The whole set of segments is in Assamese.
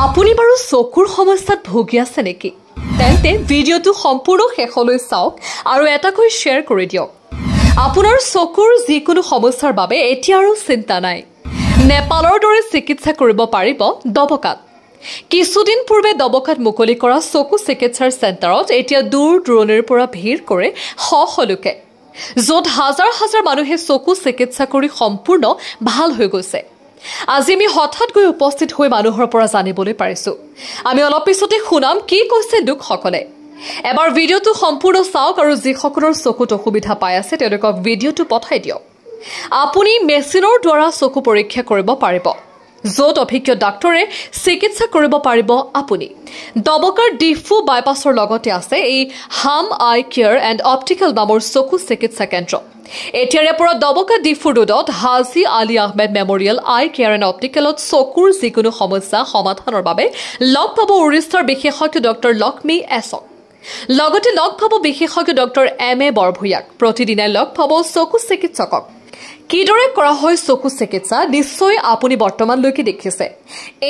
আপুনি বাৰু চকুৰ সমস্যাত ভুগি আছে নেকি? তেন্তে ভিডিঅ'টো সম্পূৰ্ণ শেষলৈ চাওক আৰু এটাকৈ শ্বেয়াৰ কৰি দিয়ক। আপোনাৰ চকুৰ যিকোনো সমস্যাৰ বাবে এতিয়া আৰু চিন্তা নাই। নেপালৰ দৰে চিকিৎসা কৰিব পাৰিব দবকাত। কিছুদিন পূৰ্বে দবকাত মুকলি কৰা চকু চিকিৎসাৰ চেণ্টাৰত এতিয়া দূৰ দূৰণিৰ পৰা ভিৰ কৰে শ শ লোকে, য'ত হাজাৰ হাজাৰ মানুহে চকু চিকিৎসা কৰি সম্পূৰ্ণ ভাল হৈ গৈছে। আজি আমি হঠাৎ গৈ উপস্থিত হৈ মানুহৰ পৰা জানিবলৈ পাৰিছো। আমি অলপ পিছতে শুনাম কি কৈছে লোকসকলে। এবাৰ ভিডিঅ'টো সম্পূৰ্ণ চাওক আৰু যিসকলৰ চকুত অসুবিধা পাই আছে তেওঁলোকক ভিডিঅ'টো পঠাই দিয়ক। আপুনি মেচিনৰ দ্বাৰা চকু পৰীক্ষা কৰিব পাৰিব, য'ত অভিজ্ঞ ডাক্তৰে চিকিৎসা কৰিব পাৰিব আপুনি। দবকাৰ ডিফু বাইপাছৰ লগতে আছে এই হাম আই কেয়াৰ এণ্ড অপটিকেল নামৰ চকু চিকিৎসা কেন্দ্ৰ। এতিয়াৰে পৰা দবকা ডিফু ৰোডত Haji Ali Ahmed memorial eye care and অপটিকেলত চকুৰ যিকোনো সমস্যা সমাধানৰ বাবে লগ পাব উৰিষ্যাৰ বিশেষজ্ঞ ডক্টৰ লক্ষ্মী এছক। লগতে লগ পাব বিশেষজ্ঞ ডক্টৰ M.A. বৰভূঞাক। প্ৰতিদিনে লগ পাব চকু চিকিৎসকক। কিদৰে কৰা হয় চকু চিকিৎসা নিশ্চয় আপুনি বৰ্তমানলৈকে দেখিছে।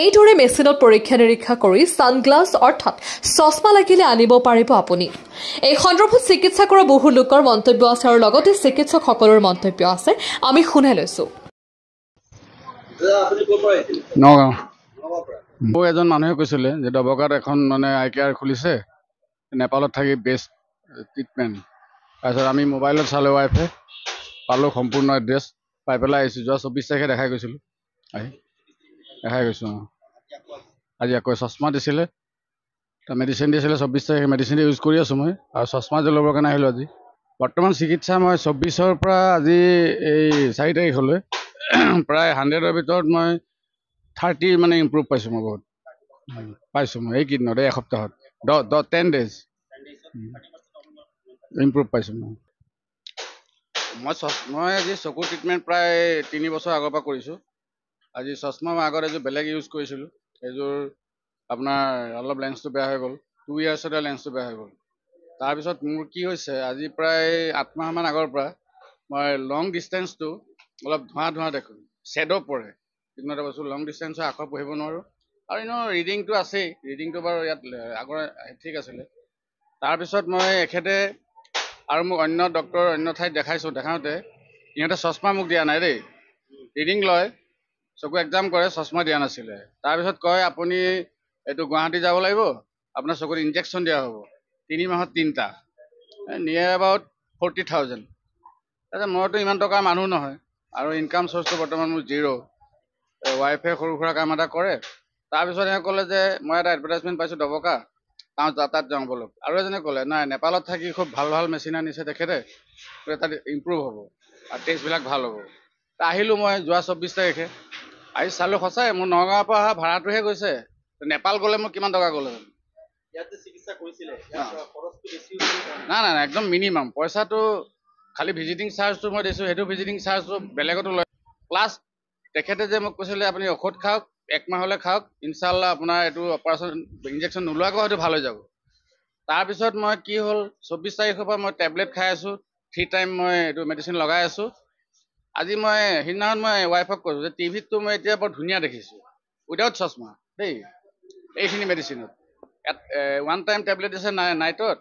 এইদৰে মেচিনত পৰীক্ষা নিৰীক্ষা কৰি ছানগ্লাছ অৰ্থাৎ চশমা লাগিলে আনিব পাৰিব আপুনি। এই সন্দৰ্ভত চিকিৎসা কৰা বহু লোকৰ মন্তব্য আছে আৰু লগতে চিকিৎসকসকলৰ মন্তব্য আছে। আমি শুনাই লৈছো। নগাঁও মোক এজন মানুহে কৈছিলে যে দবকাত এখন আই কেয়াৰ খুলিছে, নেপালত থাকি বেষ্ট ট্ৰিটমেণ্ট। তাৰপিছত আমি মোবাইলত চালোঁ, ৱাইফে পালোঁ সম্পূৰ্ণ এড্ৰেছ, পাই পেলাই আহিছোঁ। যোৱা 24 তাৰিখে দেখাই গৈছিলোঁ, দেখাই গৈছোঁ। আজি আকৌ চশমা দিছিলে, মেডিচিন দিছিলে 24 তাৰিখে, মেডিচিন ইউজ কৰি আছোঁ মই, আৰু চশমা ল'বৰ কাৰণে আহিলোঁ আজি। বৰ্তমান চিকিৎসা মই 24ৰ পৰা আজি এই 4 তাৰিখলৈ প্ৰায় 100ৰ ভিতৰত মই 30 ইম্প্ৰুভ পাইছোঁ। মই বহুত পাইছোঁ মই এইকেইদিনত, এই এসপ্তাহত 10 ডেজ ইম্প্ৰুভ পাইছোঁ মই আজি চকু ট্ৰিটমেণ্ট প্ৰায় 3 বছৰ আগৰ পৰা কৰিছোঁ। আজি চশমা মই আগত এযোৰ বেলেগ ইউজ কৰিছিলোঁ, এইযোৰ আপোনাৰ অলপ লেন্সটো বেয়া হৈ গ'ল, 2 ইয়াৰ্ছতে লেন্সটো বেয়া হৈ গ'ল। তাৰপিছত মোৰ কি হৈছে, আজি প্ৰায় 8 মাহমান আগৰ পৰা মই লং ডিষ্টেঞ্চটো অলপ ধোঁৱা দেখোঁ, শ্বেডো পৰে। কিন্তু এটা বস্তু, লং ডিষ্টেঞ্চৰ আখৰ পঢ়িব নোৱাৰোঁ, আৰু এনেও ৰিডিংটো আছেই, ৰিডিংটো বাৰু ইয়াত আগৰ ঠিক আছিলে। তাৰপিছত মই এখেতে আৰু মোক অন্য ডক্তৰ অন্য ঠাইত দেখাওঁতে ইহঁতে চশমা মোক দিয়া নাই দেই, ৰিডিং লয়, চকু এক্সাম কৰে, চশমা দিয়া নাছিলে। তাৰপিছত কয় আপুনি এইটো গুৱাহাটী যাব লাগিব, আপোনাৰ চকুত ইনজেকশ্যন দিয়া হ'ব, 3 মাহত 3টা, নিয়েৰ এবাউট 40,000। তাৰপিছত মইতো ইমান টকাৰ মানুহ নহয়, আৰু ইনকাম চ'ৰ্চটো বৰ্তমান মোৰ 0। ৱাইফে সৰু সুৰা কাম এটা কৰে। তাৰপিছত এওঁ ক'লে যে মই এটা এডভাৰটাইজমেণ্ট পাইছোঁ দবকা, তাত যাওঁ বলক। আৰু এজনে ক'লে নাই, নেপালত থাকি খুব ভাল ভাল মেচিন আনিছে তেখেতে, তাত ইম্প্ৰুভ হ'ব আৰু টেষ্টবিলাক ভাল হ'ব। আহিলোঁ মই যোৱা 24 তাৰিখে, আহি চালোঁ সঁচাই মোৰ নগাঁৱৰ পৰা অহা ভাড়াটোহে গৈছে, নেপাল গ'লে মোৰ কিমান টকা গ'ল। নাই একদম মিনিমাম পইচাটো, খালি ভিজিটিং চাৰ্জটো মই দিছোঁ, সেইটো ভিজিটিং চাৰ্জটো বেলেগতো লয়। প্লাছ তেখেতে যে মোক কৈছিলে আপুনি ঔষধ খাওক, 1 মাহলৈ খাওক, ইনশাল্লাহ আপোনাৰ এইটো অপাৰেশ্যন ইনজেকশ্যন নোলোৱাকৈ হয়তো ভাল হৈ যাব। তাৰপিছত মই কি হ'ল, 24 তাৰিখৰ পৰা মই টেবলেট খাই আছোঁ, 3 টাইম মই এইটো মেডিচিন লগাই আছোঁ। আজি মই সেইদিনাখন মই ৱাইফক কৈছোঁ যে টিভিতটো মই এতিয়া বৰ ধুনীয়া দেখিছোঁ, উইদাউট চশমা দেই, এইখিনি মেডিচিনত 1 টাইম টেবলেট দিছে নাইটত,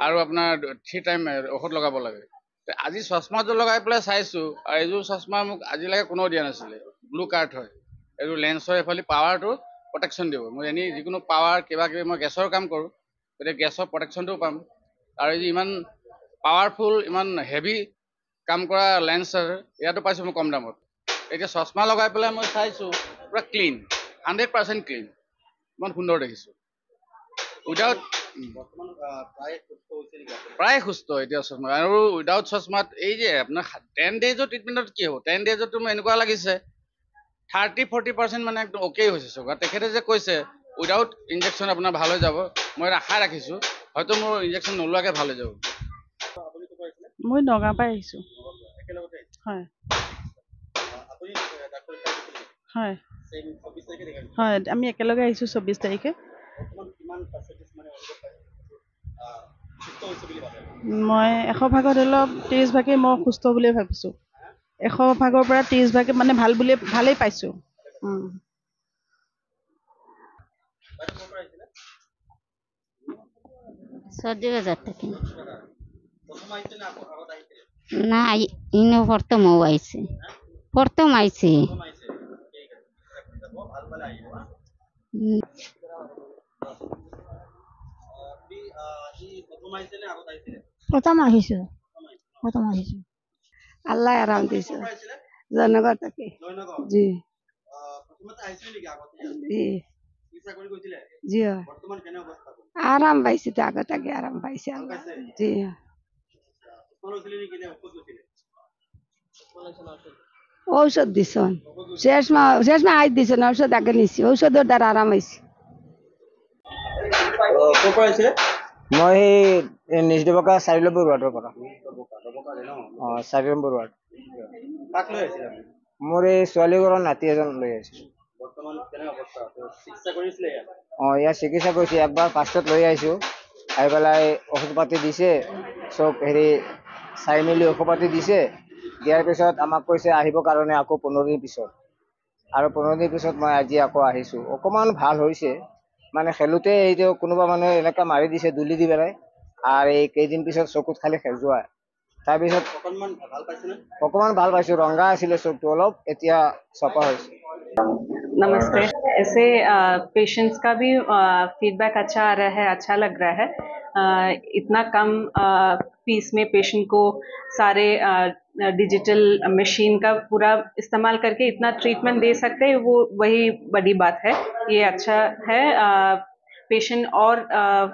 আৰু আপোনাৰ 3 টাইম ঔষধ লগাব লাগে। আজি চশমাযোৰ লগাই পেলাই চাইছোঁ, আৰু এইযোৰ চশমা মোক আজিলৈকে কোনেও দিয়া নাছিলে। ব্লু কাৰ্ড হয়, এইযোৰ লেন্সৰ এইফালে পাৱাৰটো প্ৰটেকশ্যন দিব। মই এনেই যিকোনো পাৱাৰ কিবা কিবি, মই গেছৰ কাম কৰোঁ, গতিকে গেছৰ প্ৰটেকশ্যনটোও পাম। আৰু এই ইমান পাৱাৰফুল, ইমান হেভি কাম কৰা লেন্স ইয়াতো পাইছোঁ মই কম দামত। এতিয়া চশমা লগাই পেলাই মই চাইছোঁ পুৰা ক্লিন, 100% ক্লিন, ইমান সুন্দৰ দেখিছোঁ উইদাউট, প্ৰায় সুস্থ এতিয়া চশমা। আৰু উইদাউট চশমাত এই যে আপোনাৰ 10 ডেজৰ ট্ৰিটমেণ্টত কি হ'ব, 10 ডেজতো মোৰ এনেকুৱা লাগিছে 30-40% একদম অ'কে হৈছে চকু। আৰু তেখেতে যে কৈছে উইদাউট ইনজেকশ্যন আপোনাৰ ভাল হৈ যাব, মই আশা ৰাখিছোঁ হয়তো মোৰ ইনজেকশ্যন নোলোৱাকৈ ভাল হৈ যাব। মই নগাঁৱৰ পৰা আহিছোঁ। হয় হয় হয়, আমি একেলগে আহিছোঁ 24 তাৰিখে। মই 100 ভাগত অলপ 30 ভাগেই মই সুস্থ বুলিয়ে ভাবিছোঁ। 100 ভাগৰ পৰা 30 ভাগে ভালেই পাইছোঁ। 40,000 টাকা না ইনো প্রথমও আইছে প্রথম আইছে প্রথম আহিছো আল্লাহ আরাম দিছে জয়নগর থেকে জি জি জি আরাম পাইছে তো আগত আগে আরাম পাইছে আল্লাহ জি ঔষধ দিছন শেষ মা আজ দিছন ঔষধ আগে নিছি ঔষধের দ্বারা আরাম হয়েছে মই নিজ ডবকা 4 নম্বৰ ৱাৰ্ডৰ পৰা 4 নম্বৰ ৱাৰ্ড মোৰ এই ছোৱালীঘৰৰ নাতি এজন লৈ আহিছোঁ ইয়াত চিকিৎসা কৰিছে একবাৰ ফাৰ্ষ্টত লৈ আহিছোঁ আহি পেলাই ঔষধ পাতি দিছে চব হেৰি চাই মেলি ঔষধ পাতি দিছে দিয়াৰ পিছত আমাক কৈছে আহিবৰ কাৰণে আকৌ 15 দিন পিছত আৰু 15 দিন পিছত মই আজি আকৌ আহিছোঁ অকণমান ভাল হৈছে মানে খেলোতে এই যে কোনোবা মানুহে এনেকা মাৰি দিছে দুলি দি পেলাই আৰু এই কেইদিন পিছত চকুত খালি খেজুৱা তাৰপিছত অকণমান ভাল পাইছোঁ ৰঙা আছিলে চকুটো অলপ এতিয়া চপা হৈছে नमस्ते ऐसे पेशेंट्स का भी फीडबैक अच्छा आ रहा है अच्छा लग रहा है इतना कम फीस में पेशेंट को सारे डिजिटल मशीन का पूरा इस्तेमाल करके इतना ट्रीटमेंट दे सकते हैं वो वही बड़ी बात है ये अच्छा है पेशेंट और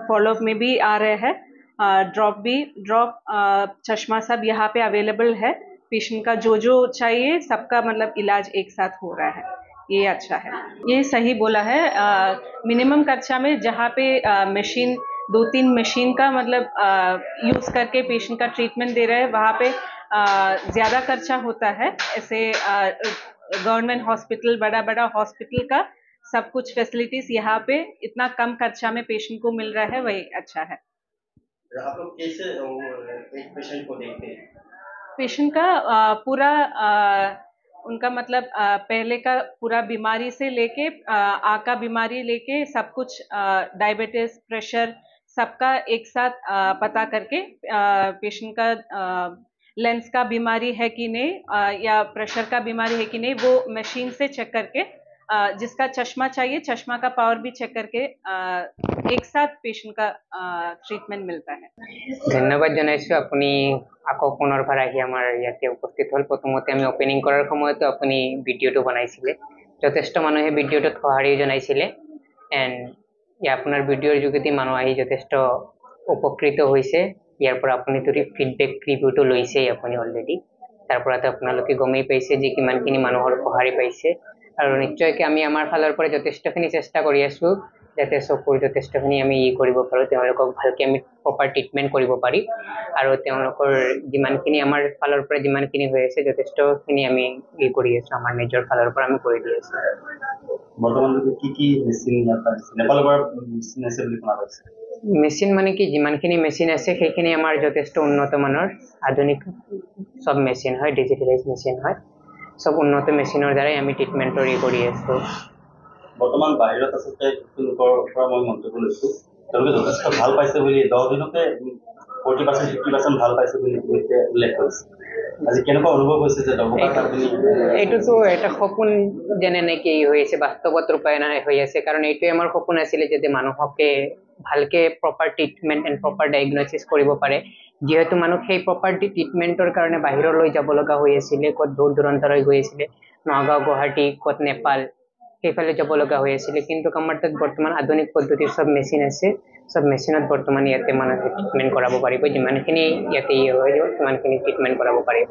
फॉलोअप में भी आ रहे हैं ड्रॉप चश्मा सब यहाँ पे अवेलेबल है पेशेंट का जो चाहिए सबका मतलब इलाज एक साथ हो रहा है ये अच्छा है ये सही बोला है मिनिमम खर्चा में जहाँ पे मशीन 2-3 मशीन का मतलब यूज़ करके पेशेंट का ट्रीटमेंट दे रहे हैं वहाँ पे ज़्यादा खर्चा होता है ऐसे गवर्नमेंट हॉस्पिटल बड़ा हॉस्पिटल का सब कुछ फैसिलिटीज़ यहाँ पे इतना कम खर्चा में पेशेंट को मिल रहा है वही अच्छा है आप लोग कैसे एक पेशेंट को देखते हैं पेशेंट का पूरा उनका मतलब पहले का पूरा बीमारी से लेके आँख का बीमारी लेके सब कुछ डायबिटीज प्रेशर सबका एक साथ पता करके पेशेंट का लेंस का बीमारी है कि नहीं या प्रेशर का बीमारी है कि नहीं वो मशीन से चेक करके जिसका चश्मा चाहिए चश्मा का पावर भी चेक करके एक साथ पेशेंट का ट्रीटमेंट मिलता है ধন্যবাদ জানাইছো আপুনি আকৌ পুনৰবাৰ আহি আমাৰ ইয়াতে উপস্থিত হ'ল প্ৰথমতে আমি ওপেনিং কৰাৰ সময়তো আপুনি ভিডিঅটো বনাইছিলে যথেষ্ট মানুহে ভিডিঅটোত সঁহাৰি জনাইছিলে এণ্ড আপোনাৰ ভিডিঅ'ৰ যোগেদি মানুহ আহি যথেষ্ট উপকৃত হৈছে ইয়াৰ পৰা আপুনি যদি ফিডবেক ৰিভিউটো লৈছে আপুনি অলৰেডি তাৰ পৰাতো আপোনালোকে গমেই পাইছে যে কিমানখিনি মানুহৰ সঁহাৰি পাইছে আৰু নিশ্চয়কৈ আমি আমাৰ ফালৰ পৰা যথেষ্টখিনি চেষ্টা কৰি আছোঁ যাতে চকুৰ যথেষ্টখিনি আমি কৰিব পাৰোঁ তেওঁলোকক ভালকৈ আমি প্ৰপাৰ ট্ৰিটমেণ্ট কৰিব পাৰি আৰু তেওঁলোকৰ যিমানখিনি আমাৰ ফালৰ পৰা যিমানখিনি হৈ আছে যথেষ্টখিনি আমি কৰি আছোঁ আমাৰ নিজৰ ফালৰ পৰা আমি কৰি দি আছোঁ বৰ্তমান কি মেচিন নেপালৰ পৰা মেচিন আছে বুলি শুনা পাইছে মেচিন মানে কি যিমানখিনি মেচিন আছে সেইখিনি আমাৰ যথেষ্ট উন্নত মানৰ আধুনিক সব মেচিন হয় ডিজিটেলাইজ মেচিন হয় সব উন্নত মেচিনৰ দ্বাৰাই আমি ট্ৰিটমেণ্টৰ কৰি আছোঁ বৰ্তমান বাহিৰত আচলতে লোকৰ পৰা মই মন্তব্য লৈছোঁ তেওঁলোকে যথেষ্ট ভাল পাইছে বুলি 10 দিনতে 40% ভাল পাইছে বুলি উল্লেখ কৰিছে আজি কেনেকুৱা অনুভৱ হৈছে যে এইটোতো এটা সপোন যেনে নেকি হৈ আছে বাস্তৱত ৰূপায়ণ হৈ আছে কাৰণ এইটোৱে আমাৰ সপোন আছিলে যে মানুহকে ভালকে proper treatment and proper diagnosis কৰিব পাৰে যিহেতু মানুহ সেই প্ৰপাৰ ট্ৰিটমেণ্টৰ কাৰণে বাহিৰলৈ যাব লগা হৈ আছিলে ক'ত দূৰ দূৰান্তৰলৈ গৈ আছিলে নগাঁও গুৱাহাটী ক'ত নেপাল সেইফালে যাব লগা হৈ আছিলে কিন্তু আমাৰ তাত বৰ্তমান আধুনিক পদ্ধতিৰ সব মেচিন আছে সব মেচিনত বৰ্তমান ইয়াতে মানুহে ট্ৰিটমেণ্ট কৰাব পাৰিব যিমানখিনি ইয়াতে হৈ যাব সিমানখিনি ট্ৰিটমেণ্ট কৰাব পাৰিব